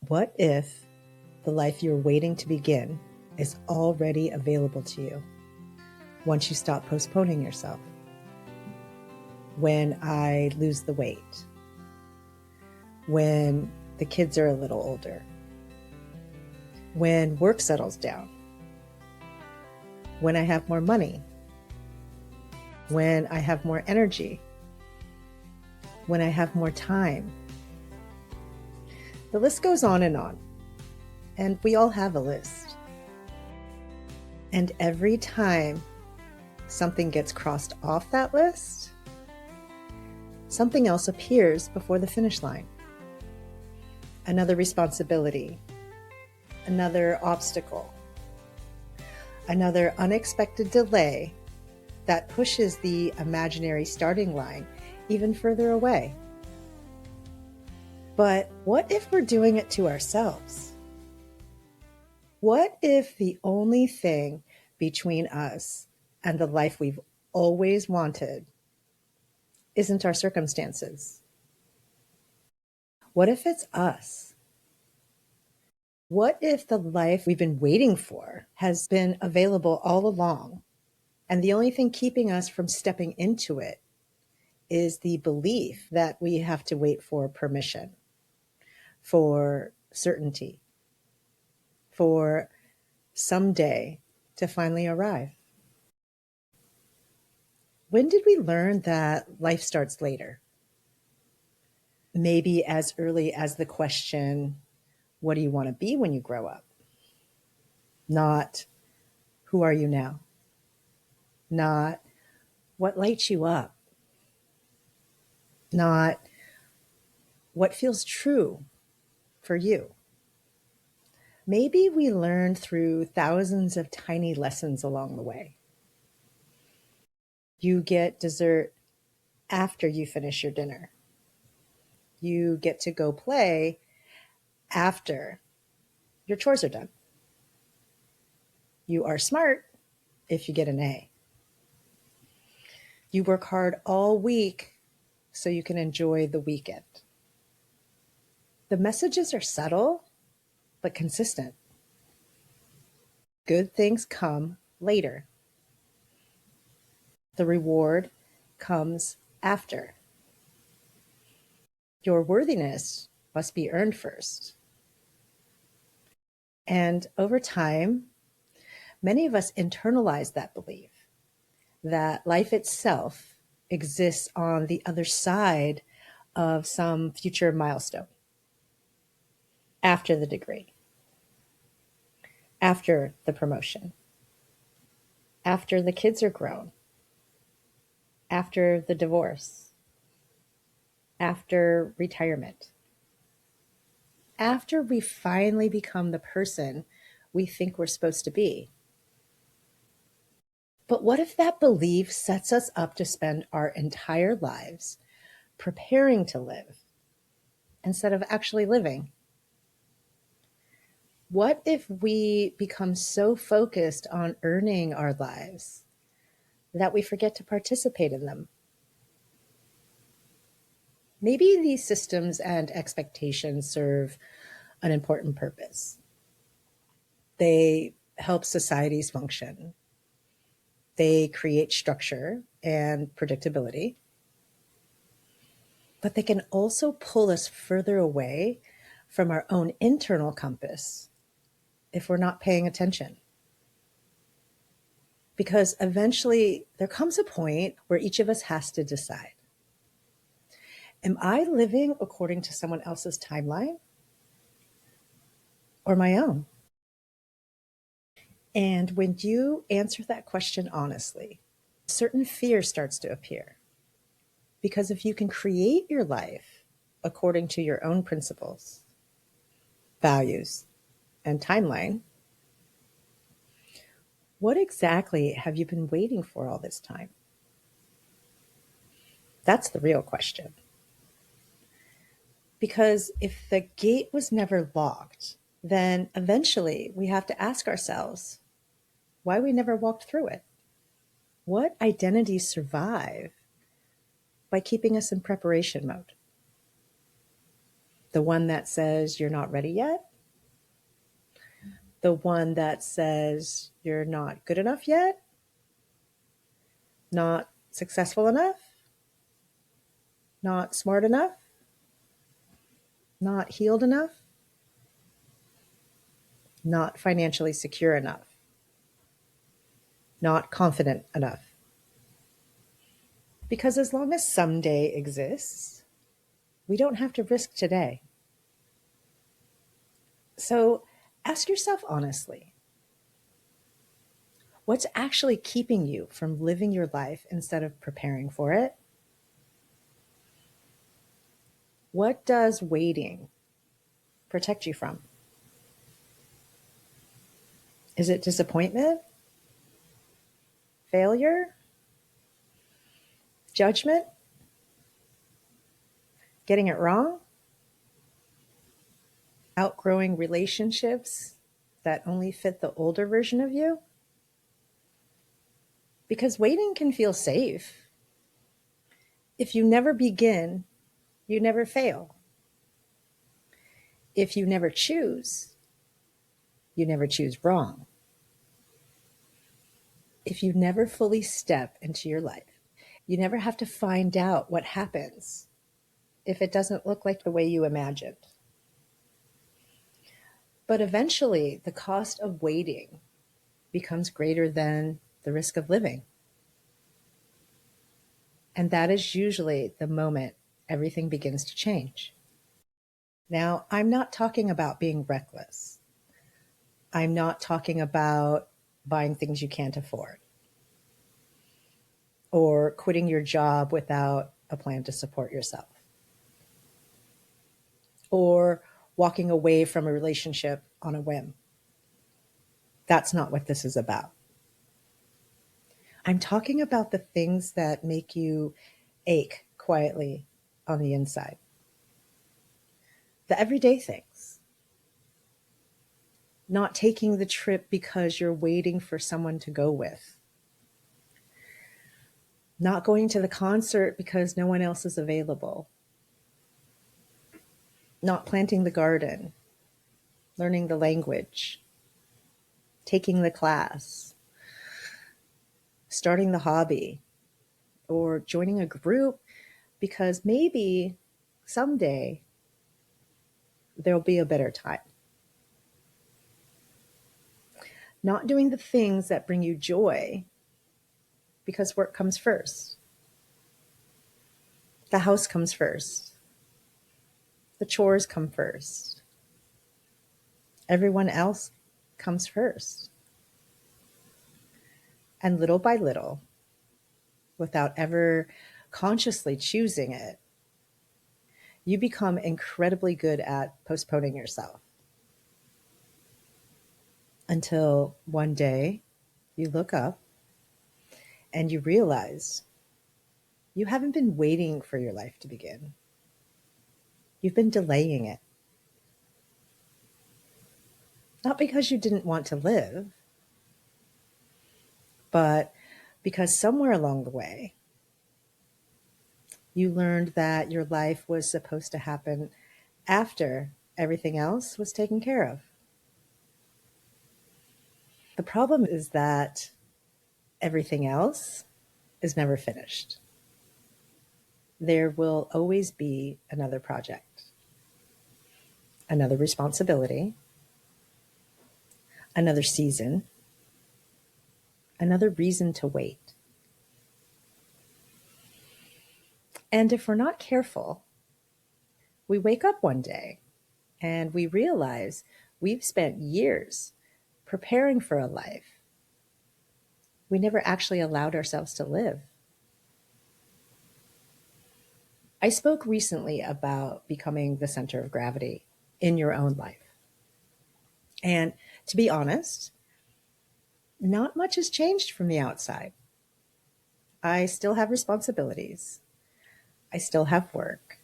What if the life you're waiting to begin is already available to you once you stop postponing yourself? When I lose the weight, when the kids are a little older, when work settles down, when I have more money, when I have more energy, when I have more time. The list goes on, and we all have a list. And every time something gets crossed off that list, something else appears before the finish line. Another responsibility, another obstacle, another unexpected delay that pushes the imaginary starting line even further away. But what if we're doing it to ourselves? What if the only thing between us and the life we've always wanted isn't our circumstances? What if it's us? What if the life we've been waiting for has been available all along, and the only thing keeping us from stepping into it is the belief that we have to wait for permission, for certainty, for someday to finally arrive? When did we learn that life starts later? Maybe as early as the question, what do you want to be when you grow up? Not, who are you now? Not, what lights you up? Not, what feels true for you? Maybe we learned through thousands of tiny lessons along the way. You get dessert after you finish your dinner. You get to go play after your chores are done. You are smart if you get an A. You work hard all week so you can enjoy the weekend. The messages are subtle, but consistent. Good things come later. The reward comes after. Your worthiness must be earned first. And over time, many of us internalize that belief that life itself exists on the other side of some future milestone. After the degree, after the promotion, after the kids are grown, after the divorce, after retirement, after we finally become the person we think we're supposed to be. But what if that belief sets us up to spend our entire lives preparing to live instead of actually living? What if we become so focused on earning our lives that we forget to participate in them? Maybe these systems and expectations serve an important purpose. They help societies function. They create structure and predictability. But they can also pull us further away from our own internal compass if we're not paying attention. Because eventually there comes a point where each of us has to decide, am I living according to someone else's timeline or my own? And when you answer that question honestly, a certain fear starts to appear. Because if you can create your life according to your own principles, values, and timeline, what exactly have you been waiting for all this time? That's the real question. Because if the gate was never locked, then eventually we have to ask ourselves why we never walked through it. What identities survive by keeping us in preparation mode? The one that says you're not ready yet? The one that says you're not good enough yet? Not successful enough? Not smart enough? Not healed enough? Not financially secure enough? Not confident enough? Because as long as someday exists, we don't have to risk today. So ask yourself honestly, what's actually keeping you from living your life instead of preparing for it? What does waiting protect you from? Is it disappointment? Failure? Judgment? Getting it wrong? Outgrowing relationships that only fit the older version of you? Because waiting can feel safe. If you never begin, you never fail. If you never choose, you never choose wrong. If you never fully step into your life, you never have to find out what happens if it doesn't look like the way you imagined. But eventually, the cost of waiting becomes greater than the risk of living. And that is usually the moment everything begins to change. Now, I'm not talking about being reckless. I'm not talking about buying things you can't afford or quitting your job without a plan to support yourself or walking away from a relationship on a whim. That's not what this is about. I'm talking about the things that make you ache quietly on the inside. The everyday things. Not taking the trip because you're waiting for someone to go with. Not going to the concert because no one else is available. Not planting the garden. Learning the language. Taking the class. Starting the hobby. Or joining a group because maybe someday there'll be a better time. Not doing the things that bring you joy because work comes first. The house comes first. The chores come first. Everyone else comes first. And little by little, without ever consciously choosing it, you become incredibly good at postponing yourself. Until one day you look up and you realize you haven't been waiting for your life to begin. You've been delaying it. Not because you didn't want to live, but because somewhere along the way, you learned that your life was supposed to happen after everything else was taken care of. The problem is that everything else is never finished. There will always be another project, another responsibility, another season, another reason to wait. And if we're not careful, we wake up one day and we realize we've spent years preparing for a life we never actually allowed ourselves to live. I spoke recently about becoming the center of gravity in your own life. And to be honest, not much has changed from the outside. I still have responsibilities. I still have work.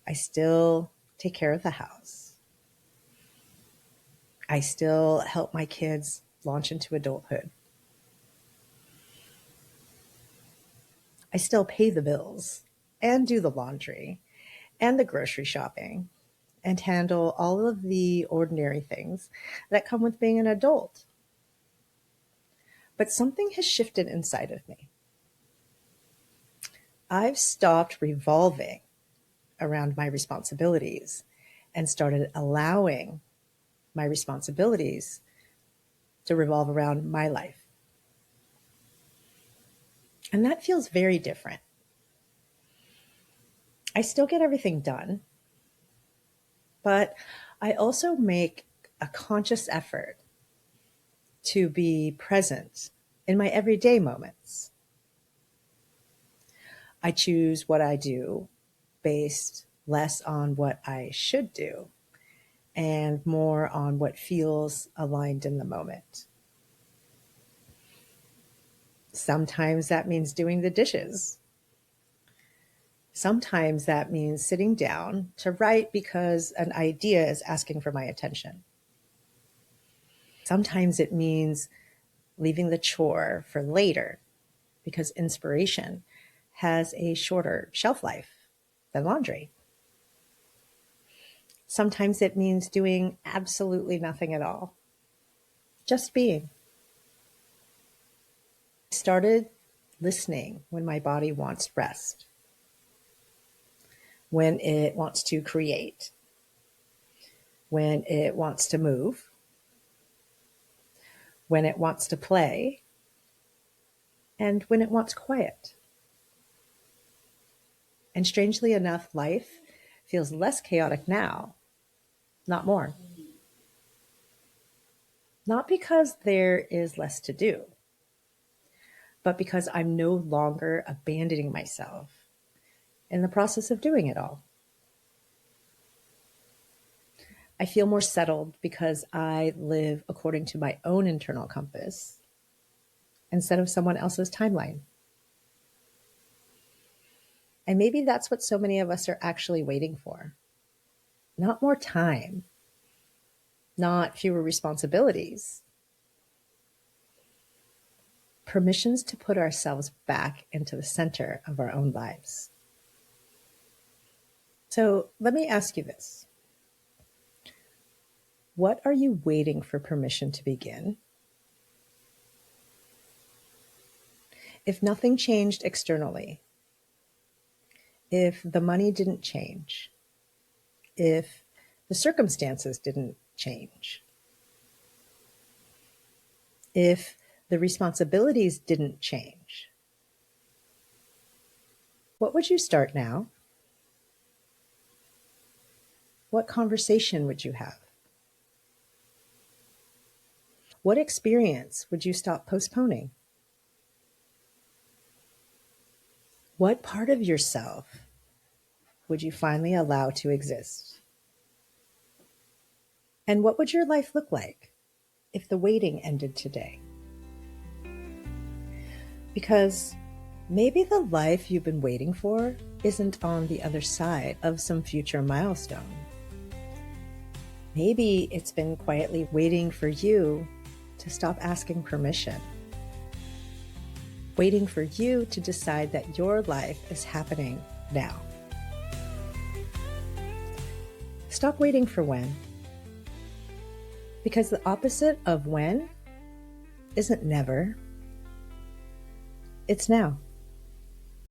I still take care of the house. I still help my kids launch into adulthood. I still pay the bills and do the laundry and the grocery shopping and handle all of the ordinary things that come with being an adult. But something has shifted inside of me. I've stopped revolving around my responsibilities and started allowing my responsibilities to revolve around my life. And that feels very different. I still get everything done, but I also make a conscious effort to be present in my everyday moments. I choose what I do based less on what I should do and more on what feels aligned in the moment. Sometimes that means doing the dishes. Sometimes that means sitting down to write because an idea is asking for my attention. Sometimes it means leaving the chore for later because inspiration has a shorter shelf life than laundry. Sometimes it means doing absolutely nothing at all, just being. I started listening when my body wants rest, when it wants to create, when it wants to move, when it wants to play, and when it wants quiet. And strangely enough, life feels less chaotic now, not more. Not because there is less to do, but because I'm no longer abandoning myself in the process of doing it all. I feel more settled because I live according to my own internal compass instead of someone else's timeline. And maybe that's what so many of us are actually waiting for. Not more time, not fewer responsibilities. Permissions to put ourselves back into the center of our own lives. So let me ask you this. What are you waiting for permission to begin? If nothing changed externally, if the money didn't change, if the circumstances didn't change, if the responsibilities didn't change, what would you start now? What conversation would you have? What experience would you stop postponing? What part of yourself would you finally allow to exist? And what would your life look like if the waiting ended today? Because maybe the life you've been waiting for isn't on the other side of some future milestone. Maybe it's been quietly waiting for you to stop asking permission. Waiting for you to decide that your life is happening now. Stop waiting for when. Because the opposite of when isn't never. It's now.